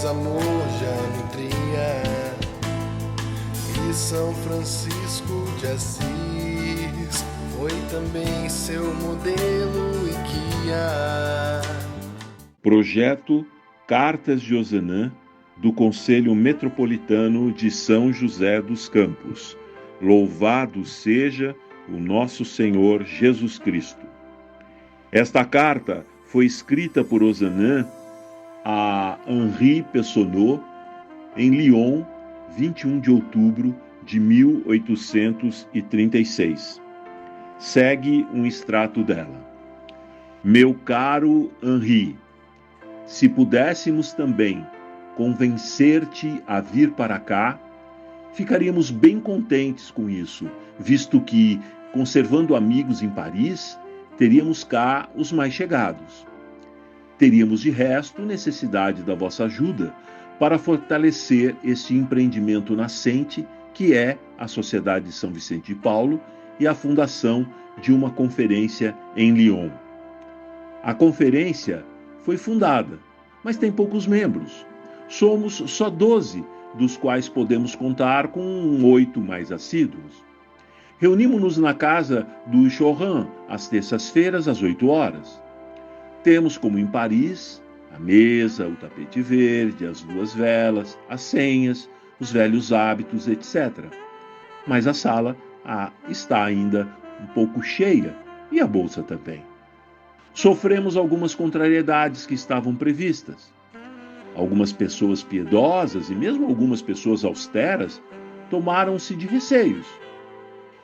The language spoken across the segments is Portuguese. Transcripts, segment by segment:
amor já nutria. E São Francisco de Assis foi também seu modelo e guia. Projeto Cartas de Ozanam, do Conselho Metropolitano de São José dos Campos. Louvado seja o nosso Senhor Jesus Cristo. Esta carta foi escrita por Ozanam a Henri Pessonneau, em Lyon, 21 de outubro de 1836. Segue um extrato dela. Meu caro Henri, se pudéssemos também convencer-te a vir para cá, ficaríamos bem contentes com isso, visto que, conservando amigos em Paris, teríamos cá os mais chegados. Teríamos, de resto, necessidade da vossa ajuda para fortalecer este empreendimento nascente, que é a Sociedade de São Vicente de Paulo e a fundação de uma conferência em Lyon. A conferência foi fundada, mas tem poucos membros. Somos só 12, dos quais podemos contar com 8 mais assíduos. Reunimos-nos na casa do Chorin, às terças-feiras, às 8 horas. Temos, como em Paris, a mesa, o tapete verde, as 2 velas, as senhas, os velhos hábitos, etc. Mas a sala está ainda um pouco cheia, e a bolsa também. Sofremos algumas contrariedades que estavam previstas. Algumas pessoas piedosas e mesmo algumas pessoas austeras tomaram-se de receios.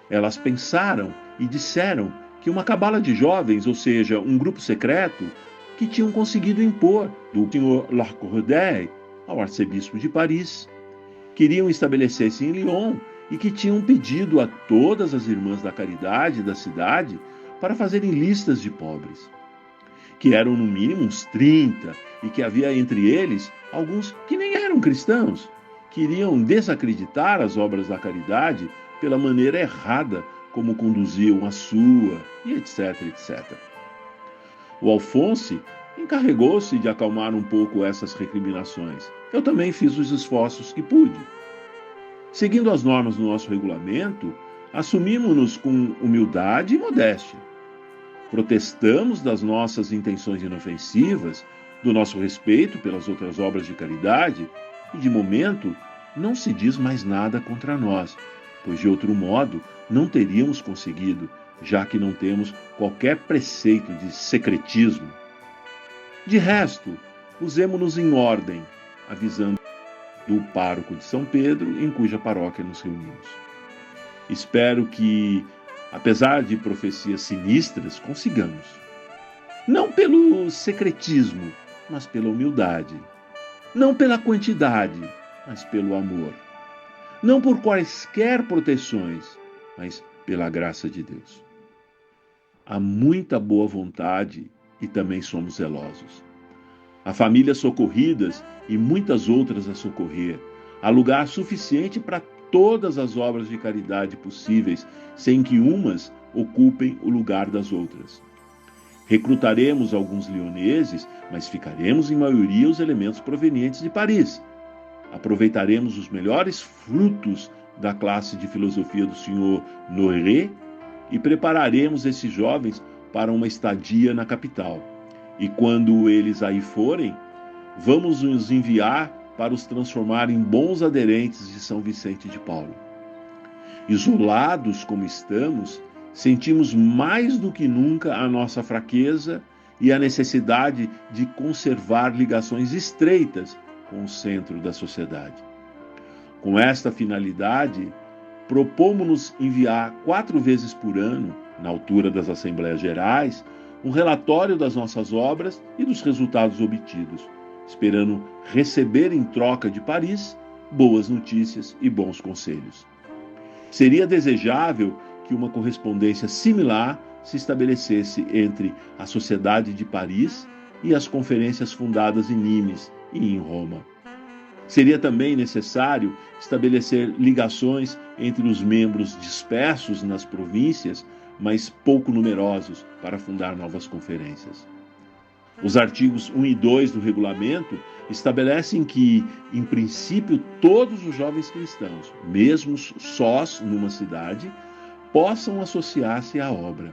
Elas pensaram e disseram que uma cabala de jovens, ou seja, um grupo secreto, que tinham conseguido impor do Sr. Lacordaire ao arcebispo de Paris, queriam estabelecer-se em Lyon e que tinham pedido a todas as irmãs da caridade da cidade para fazerem listas de pobres, que eram no mínimo uns 30 e que havia entre eles alguns que nem eram cristãos, queriam desacreditar as obras da caridade pela maneira errada como conduziam a sua, e etc, etc. O Alphonse encarregou-se de acalmar um pouco essas recriminações. Eu também fiz os esforços que pude. Seguindo as normas do nosso regulamento, assumimos-nos com humildade e modéstia. Protestamos das nossas intenções inofensivas, do nosso respeito pelas outras obras de caridade, e de momento não se diz mais nada contra nós, pois de outro modo não teríamos conseguido, já que não temos qualquer preceito de secretismo. De resto, pusemo-nos em ordem, avisando do pároco de São Pedro, em cuja paróquia nos reunimos. Espero que, apesar de profecias sinistras, consigamos. Não pelo secretismo, mas pela humildade. Não pela quantidade, mas pelo amor. Não por quaisquer proteções, mas pela graça de Deus. Há muita boa vontade e também somos zelosos. Há famílias socorridas e muitas outras a socorrer. Há lugar suficiente para todas as obras de caridade possíveis, sem que umas ocupem o lugar das outras. Recrutaremos alguns lioneses, mas ficaremos em maioria os elementos provenientes de Paris. Aproveitaremos os melhores frutos da classe de filosofia do Sr. Noiré e prepararemos esses jovens para uma estadia na capital. E quando eles aí forem, vamos os enviar para os transformar em bons aderentes de São Vicente de Paulo. Isolados como estamos, sentimos mais do que nunca a nossa fraqueza e a necessidade de conservar ligações estreitas com o centro da sociedade. Com esta finalidade, propomos-nos enviar 4 vezes por ano, na altura das Assembleias Gerais, um relatório das nossas obras e dos resultados obtidos, esperando receber em troca de Paris boas notícias e bons conselhos. Seria desejável que uma correspondência similar se estabelecesse entre a Sociedade de Paris e as conferências fundadas em Nimes e em Roma. Seria também necessário estabelecer ligações entre os membros dispersos nas províncias, mas pouco numerosos, para fundar novas conferências. Os artigos 1 e 2 do regulamento estabelecem que, em princípio, todos os jovens cristãos, mesmo sós numa cidade, possam associar-se à obra.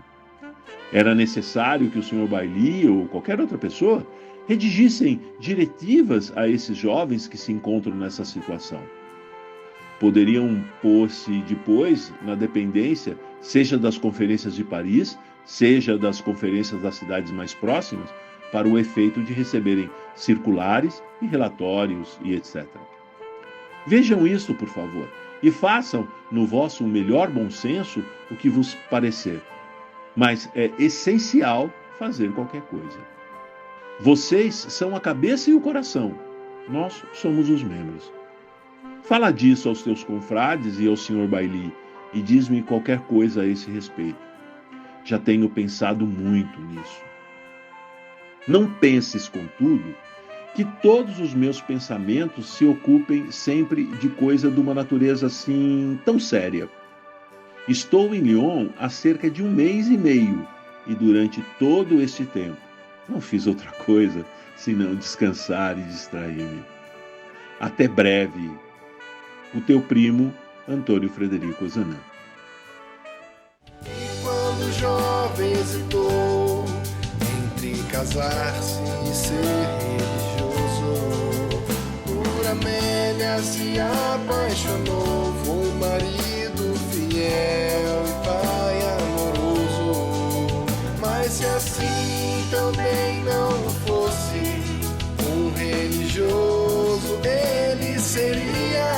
Era necessário que o Sr. Bailey ou qualquer outra pessoa redigissem diretivas a esses jovens que se encontram nessa situação. Poderiam pôr-se depois na dependência, seja das conferências de Paris, seja das conferências das cidades mais próximas, para o efeito de receberem circulares e relatórios e etc. Vejam isso, por favor, e façam, no vosso melhor bom senso, o que vos parecer. Mas é essencial fazer qualquer coisa. Vocês são a cabeça e o coração. Nós somos os membros. Fala disso aos teus confrades e ao Sr. Bailey e diz-me qualquer coisa a esse respeito. Já tenho pensado muito nisso. Não penses, contudo, que todos os meus pensamentos se ocupem sempre de coisa de uma natureza assim tão séria. Estou em Lyon há cerca de 1 mês e meio e durante todo este tempo não fiz outra coisa senão descansar e distrair-me. Até breve. O teu primo, Antônio Frederico Ozanam. E quando jovem hesitou entre casar-se e ser religioso, por Amélia se apaixonou, foi um marido fiel e pai amoroso. Mas se assim também não fosse um religioso, ele seria,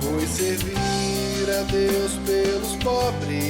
pois servir a Deus pelos pobres